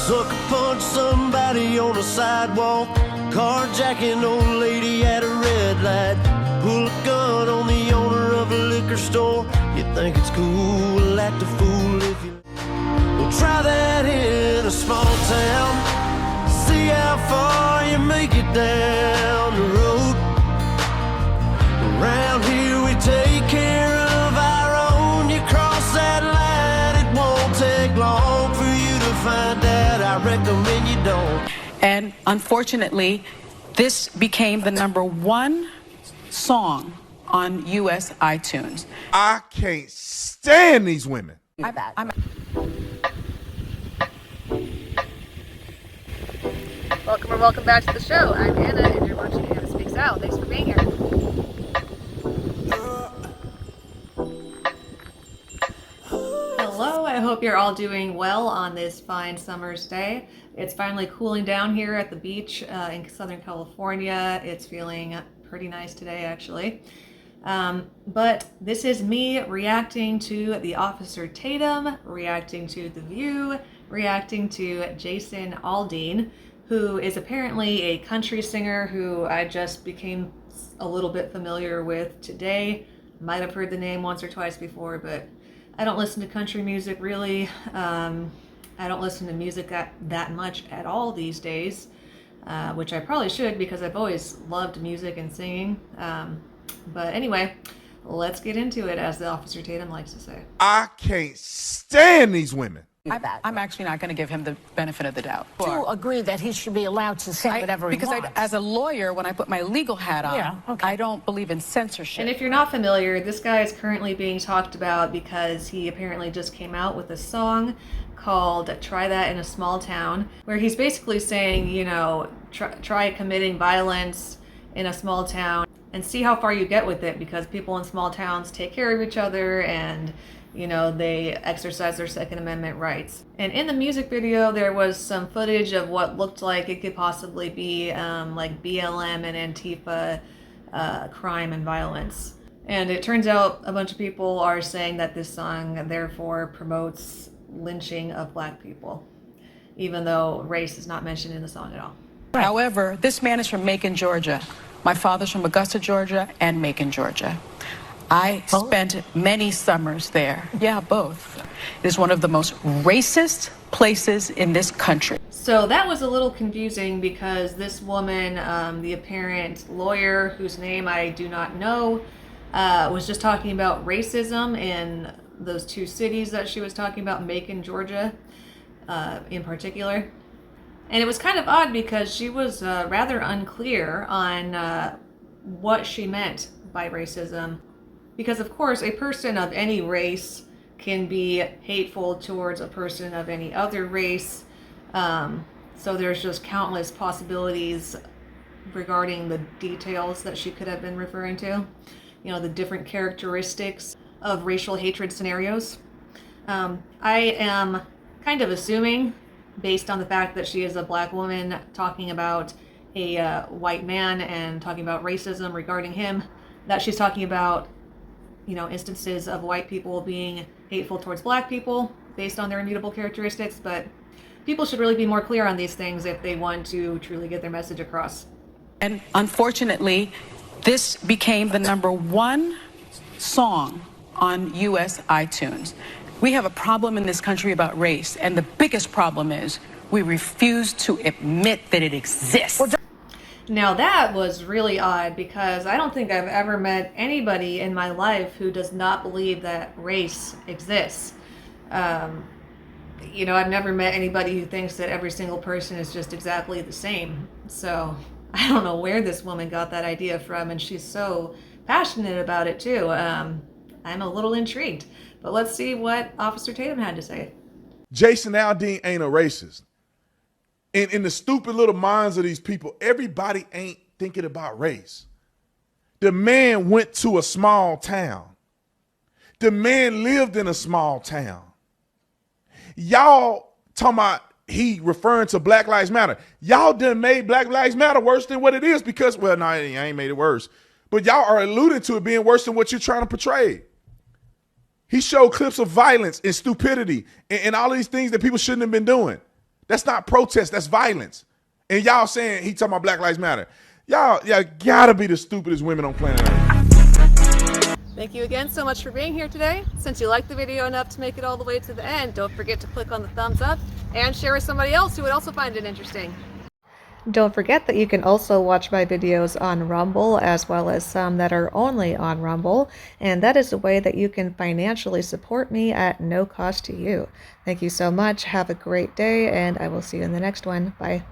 Sucker punch somebody on the sidewalk, carjacking old lady at a red light, pull a gun on the owner of a liquor store. You think it's cool, act a fool if you... Well, try that in a small town, see how far you make it down the road. Around here we take care of our own. You cross that line, it won't take long for you to find out. I recommend you don't. And unfortunately, this became the #1 song on U.S. iTunes. I can't stand these women. Welcome back to the show. I'm Anna, and you're watching Anna Speaks Out. Thanks for being here. Hello, I hope you're all doing well on this fine summer's day. It's finally cooling down here at the beach in Southern California. It's feeling pretty nice today, actually. But this is me reacting to the Officer Tatum, reacting to The View, reacting to Jason Aldean, who is apparently a country singer who I just became a little bit familiar with today. Might have heard the name once or twice before, but I don't listen to country music really. I don't listen to music that much at all these days, which I probably should because I've always loved music and singing. But anyway, let's get into it, as the Officer Tatum likes to say. I can't stand these women. I'm actually not going to give him the benefit of the doubt. To agree that he should be allowed to say whatever he wants. Because as a lawyer, when I put my legal hat on, I don't believe in censorship. And if you're not familiar, this guy is currently being talked about because he apparently just came out with a song called Try That in a Small Town, where he's basically saying, you know, try committing violence in a small town and see how far you get with it, because people in small towns take care of each other and, you know, they exercise their Second Amendment rights. And in the music video, there was some footage of what looked like it could possibly be like BLM and Antifa crime and violence. And it turns out a bunch of people are saying that this song therefore promotes lynching of black people, even though race is not mentioned in the song at all. However, this man is from Macon, Georgia. My father's from Augusta, Georgia, and Macon, Georgia. I spent many summers there. Yeah, both. It is one of the most racist places in this country. So that was a little confusing because this woman, the apparent lawyer, whose name I do not know, was just talking about racism in those two cities that she was talking about, Macon, Georgia, in particular. And it was kind of odd because she was rather unclear on what she meant by racism. Because of course, a person of any race can be hateful towards a person of any other race. So there's just countless possibilities regarding the details that she could have been referring to. You know, the different characteristics of racial hatred scenarios. I am kind of assuming, based on the fact that she is a black woman talking about a white man and talking about racism regarding him, that she's talking about, you know, instances of white people being hateful towards black people based on their immutable characteristics. But people should really be more clear on these things if they want to truly get their message across. And unfortunately, this became the #1 song on U.S. iTunes. We have a problem in this country about race, and the biggest problem is we refuse to admit that it exists. Now that was really odd, because I don't think I've ever met anybody in my life who does not believe that race exists. You know, I've never met anybody who thinks that every single person is just exactly the same. So I don't know where this woman got that idea from, and she's so passionate about it too. I'm a little intrigued, but let's see what Officer Tatum had to say. Jason Aldean ain't a racist. In the stupid little minds of these people, everybody ain't thinking about race. The man went to a small town. The man lived in a small town. Y'all talking about he referring to Black Lives Matter. Y'all done made Black Lives Matter worse than what it is because, well, no, I ain't made it worse. But y'all are alluding to it being worse than what you're trying to portray. He showed clips of violence and stupidity and all these things that people shouldn't have been doing. That's not protest. That's violence. And y'all saying he talking about Black Lives Matter. Y'all gotta be the stupidest women on planet Earth. Thank you again so much for being here today. Since you liked the video enough to make it all the way to the end, don't forget to click on the thumbs up and share with somebody else who would also find it interesting. Don't forget that you can also watch my videos on Rumble, as well as some that are only on Rumble, and that is a way that you can financially support me at no cost to you. Thank you so much. Have a great day, and I will see you in the next one. Bye.